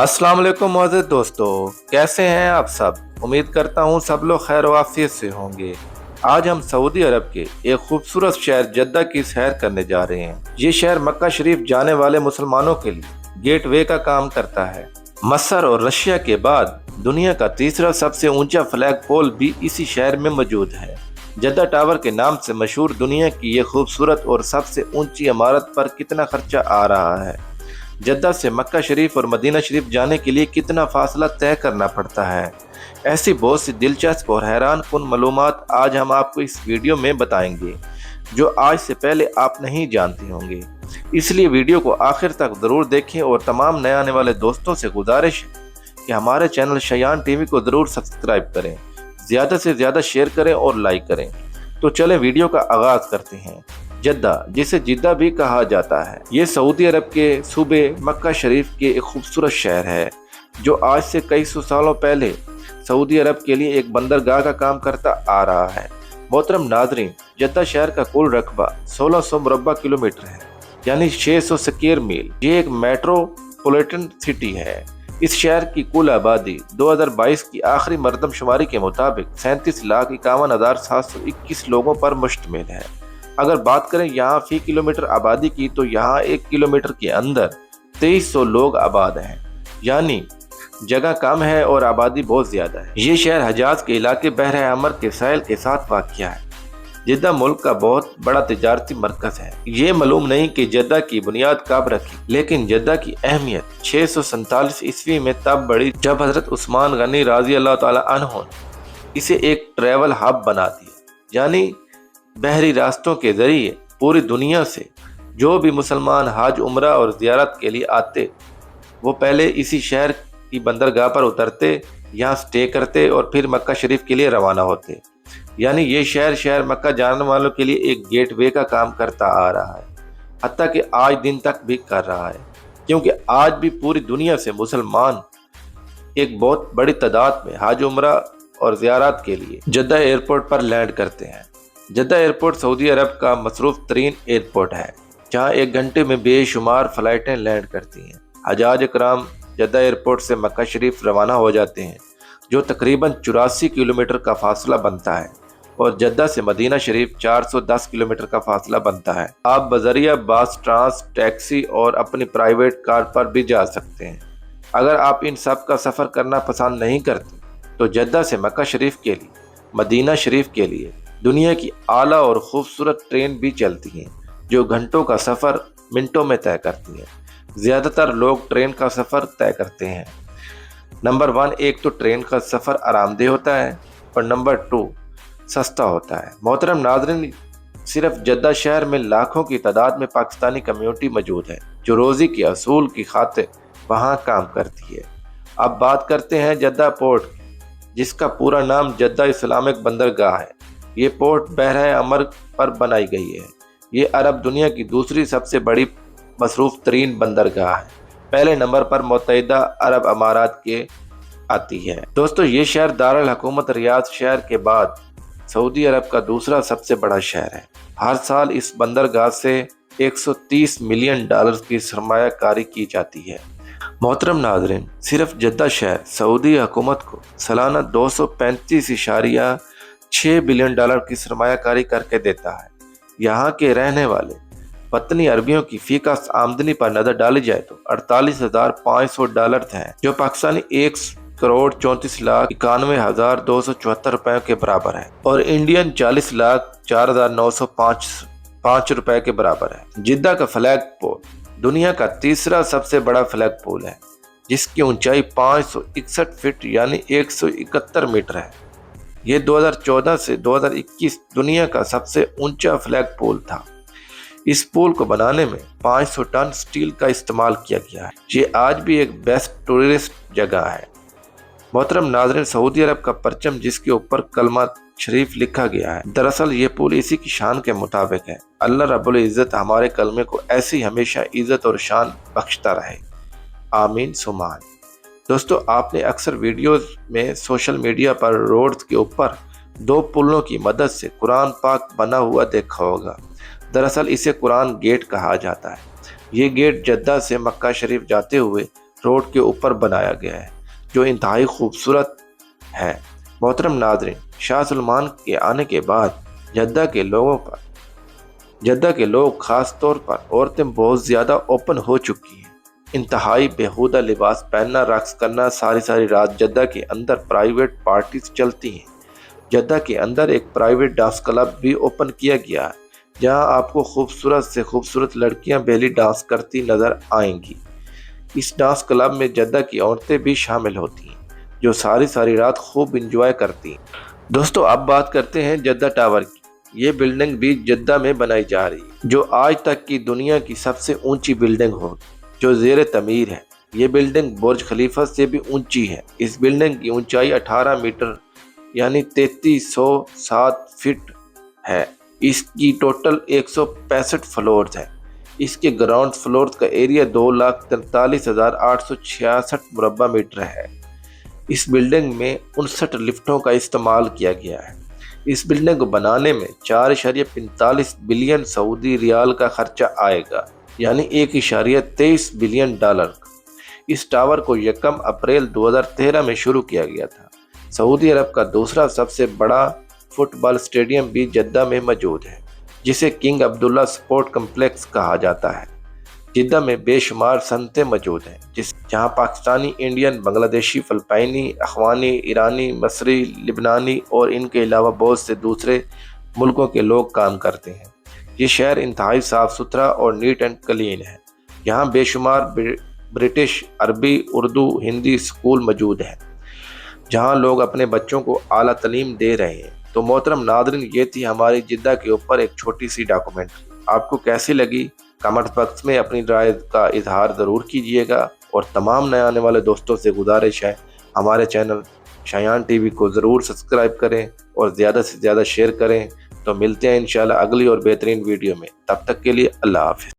अस्सलाम वालेकुम मोअज़्ज़िज़ दोस्तों, कैसे हैं आप सब। उम्मीद करता हूँ सब लोग खैर व आफियत से होंगे। आज हम सऊदी अरब के एक खूबसूरत शहर जद्दा की सैर करने जा रहे हैं। ये शहर मक्का शरीफ जाने वाले मुसलमानों के लिए गेट वे का काम करता है। मस्र और रशिया के बाद दुनिया का तीसरा सबसे ऊंचा फ्लैग पोल भी इसी शहर में मौजूद है। जद्दा टावर के नाम से मशहूर दुनिया की ये खूबसूरत और सबसे ऊंची इमारत पर कितना खर्चा आ रहा है, जद्दा से मक्का शरीफ और मदीना शरीफ जाने के लिए कितना फासला तय करना पड़ता है, ऐसी बहुत सी दिलचस्प और हैरान कुन मालूमात आज हम आपको इस वीडियो में बताएंगे जो आज से पहले आप नहीं जानते होंगे। इसलिए वीडियो को आखिर तक ज़रूर देखें और तमाम नए आने वाले दोस्तों से गुजारिश है कि हमारे चैनल शयान टीवी को ज़रूर सब्सक्राइब करें, ज़्यादा से ज़्यादा शेयर करें और लाइक करें। तो चलें वीडियो का आगाज़ करते हैं। जद्दा, जिसे जिद्दा भी कहा जाता है, ये सऊदी अरब के सूबे मक्का शरीफ के एक खूबसूरत शहर है जो आज से कई सौ सालों पहले सऊदी अरब के लिए एक बंदरगाह का काम करता आ रहा है। मोहतरम नाज़रीन, जद्दा शहर का कुल रकबा 1600 मुरब्बा किलोमीटर है, यानी 600 स्क्वायर मील। ये एक मेट्रोपॉलिटन सिटी है। इस शहर की कुल आबादी 2022 की आखिरी मरदमशुमारी के मुताबिक 37,51,721 लोगों पर मुश्तमिल है। अगर बात करें यहाँ फी किलोमीटर आबादी की, तो यहाँ 1 किलोमीटर के अंदर 2300 लोग आबाद हैं, यानी जगह कम है और आबादी बहुत ज़्यादा है। ये शहर हजाज के इलाके बहर अहमर के साहिल के साथ वाक़या है। जद्दा मुल्क का बहुत बड़ा तिजारती मरकज़ है। ये मालूम नहीं कि जद्दा की बुनियाद कब रखी, लेकिन जद्दा की अहमियत 647 ईस्वी में तब बढ़ी जब हज़रत उस्मान गनी राज़ी अल्लाह ताला अन्हु ने इसे एक ट्रैवल हब बना दिया, यानी बहरी रास्तों के जरिए पूरी दुनिया से जो भी मुसलमान हज, उम्रा और ज़ियारत के लिए आते, वो पहले इसी शहर की बंदरगाह पर उतरते, यहाँ स्टे करते और फिर मक्का शरीफ के लिए रवाना होते। यानी ये शहर मक्का जाने वालों के लिए एक गेट वे का काम करता आ रहा है, हत्ता कि आज दिन तक भी कर रहा है, क्योंकि आज भी पूरी दुनिया से मुसलमान एक बहुत बड़ी तादाद में हज, उम्रा और ज़ियारत के लिए जद्दा एयरपोर्ट पर लैंड करते हैं। जद्दा एयरपोर्ट सऊदी अरब का मसरूफ़ तरीन एयरपोर्ट है, जहाँ 1 घंटे में बेशुमार फ़्लाइटें लैंड करती हैं। हजाज इकराम जद्दा एयरपोर्ट से मक्का शरीफ रवाना हो जाते हैं, जो तकरीबन 84 किलोमीटर का फासला बनता है, और जद्दा से मदीना शरीफ 410 किलोमीटर का फासला बनता है। आप बजरिया बस, ट्रांस, टैक्सी और अपनी प्राइवेट कार पर भी जा सकते हैं। अगर आप इन सब का सफ़र करना पसंद नहीं करते, तो जद्दा से मक्का शरीफ के लिए, मदीना शरीफ के लिए दुनिया की आला और ख़ूबसूरत ट्रेन भी चलती हैं, जो घंटों का सफ़र मिनटों में तय करती हैं। ज़्यादातर लोग ट्रेन का सफ़र तय करते हैं। नंबर 1, एक तो ट्रेन का सफ़र आरामदेह होता है, और नंबर 2 सस्ता होता है। मोहतरम नाज़रीन, सिर्फ जद्दा शहर में लाखों की तादाद में पाकिस्तानी कम्यूनिटी मौजूद है, जो रोज़ी के असूल की खातिर वहाँ काम करती है। अब बात करते हैं जद्दा पोर्ट, जिसका पूरा नाम जद्दा इस्लामिक बंदरगाह है। ये पोर्ट बहर अमर पर बनाई गई है। ये अरब दुनिया की दूसरी सबसे बड़ी मसरूफ़ तरीन बंदरगाह है। पहले नंबर पर मुत्तहिदा अरब अमारात के आती है। दोस्तों, ये शहर दारुल हुकूमत रियाद शहर के बाद सऊदी अरब का दूसरा सबसे बड़ा शहर है। हर साल इस बंदरगाह से 130 मिलियन डॉलर की सरमायाकारी की जाती है। मोहतरम नाज़रीन, सिर्फ जद्दा शहर सऊदी हुकूमत को सालाना 235.6 बिलियन डॉलर की सरमायाकारी करके देता है। यहाँ के रहने वाले वतनी अरबियों की फी का आमदनी पर नज़र डाली जाए तो 48,500 डॉलर है, जो पाकिस्तानी 1,94,91,274 रुपये के बराबर है, और इंडियन 40,04,905 रुपये के बराबर है। जिद्दा का फ्लैग पोल दुनिया का तीसरा सबसे बड़ा फ्लैग पोल है, जिसकी ऊंचाई 561 फीट यानी 171 मीटर है। ये 2014 से 2021 दुनिया का सबसे ऊंचा फ्लैग पोल था। इस पोल को बनाने में 500 टन स्टील का इस्तेमाल किया गया है। ये आज भी एक बेस्ट टूरिस्ट जगह है। मोहतरम नाज़रीन, सऊदी अरब का परचम जिसके ऊपर कलमा शरीफ लिखा गया है, दरअसल ये पोल इसी की शान के मुताबिक है। अल्लाह रब्बुल इज़्ज़त हमारे कलमे को ऐसी हमेशा इज़्ज़त और शान बख्शता रहे, आमीन सुमान। दोस्तों, आपने अक्सर वीडियोस में सोशल मीडिया पर रोड्स के ऊपर 2 पुलों की मदद से कुरान पाक बना हुआ देखा होगा। दरअसल इसे कुरान गेट कहा जाता है। ये गेट जद्दा से मक्का शरीफ जाते हुए روڈ کے اوپر بنایا گیا ہے جو انتہائی خوبصورت ہے۔ محترم ناظرین، شاہ سلمان کے آنے کے بعد جدہ کے لوگ خاص طور پر عورتیں بہت زیادہ اوپن ہو چکی ہیں۔ انتہائی بیہودہ لباس پہننا، رقص کرنا، ساری رات جدہ کے اندر پرائیویٹ پارٹیز چلتی ہیں۔ جدہ کے اندر ایک پرائیویٹ ڈانس کلب بھی اوپن کیا گیا ہے جہاں آپ کو خوبصورت سے خوبصورت لڑکیاں بیلی ڈانس کرتی نظر آئیں گی۔ اس ڈانس کلب میں جدہ کی عورتیں بھی شامل ہوتی ہیں جو ساری رات خوب انجوائے کرتی ہیں۔ دوستو، اب بات کرتے ہیں جدہ ٹاور کی۔ یہ بلڈنگ بھی جدہ میں بنائی جا رہی ہے جو آج تک کی دنیا کی سب سے اونچی بلڈنگ ہوگی جو زیر تعمیر ہے۔ یہ بلڈنگ برج خلیفہ سے بھی اونچی ہے۔ اس بلڈنگ کی اونچائی 18 میٹر یعنی 3307 فٹ ہے۔ اس کی ٹوٹل 165 فلورز ہیں۔ اس کے گراؤنڈ فلورز کا ایریا 2,43,866 مربع میٹر ہے۔ اس بلڈنگ میں 59 لفٹوں کا استعمال کیا گیا ہے۔ اس بلڈنگ کو بنانے میں 4.45 بلین سعودی ریال کا خرچہ آئے گا یعنی 1.23 بلین ڈالر۔ اس ٹاور کو 1 اپریل 2013 میں شروع کیا گیا تھا۔ سعودی عرب کا دوسرا سب سے بڑا فٹ بال اسٹیڈیم بھی جدہ میں موجود ہے جسے کنگ عبداللہ اسپورٹ کمپلیکس کہا جاتا ہے۔ جدہ میں بے شمار صنعتیں موجود ہیں جہاں پاکستانی، انڈین، بنگلہ دیشی، فلپائنی، افغانی، ایرانی، مصری، لبنانی اور ان کے علاوہ بہت سے دوسرے ملکوں کے لوگ کام کرتے ہیں۔ یہ شہر انتہائی صاف ستھرا اور نیٹ اینڈ کلین ہے۔ یہاں بے شمار برٹش، عربی، اردو، ہندی اسکول موجود ہیں جہاں لوگ اپنے بچوں کو اعلیٰ تعلیم دے رہے ہیں۔ تو محترم ناظرین، یہ تھی ہماری جدہ کے اوپر ایک چھوٹی سی ڈاکومنٹری۔ آپ کو کیسی لگی؟ کمنٹ باکس میں اپنی رائے کا اظہار ضرور کیجیے گا، اور تمام نئے آنے والے دوستوں سے گزارش ہے ہمارے چینل شایان ٹی وی کو ضرور سبسکرائب کریں اور زیادہ سے زیادہ شیئر کریں۔ تو ملتے ہیں انشاءاللہ اگلی اور بہترین ویڈیو میں، تب تک کے لیے اللہ حافظ۔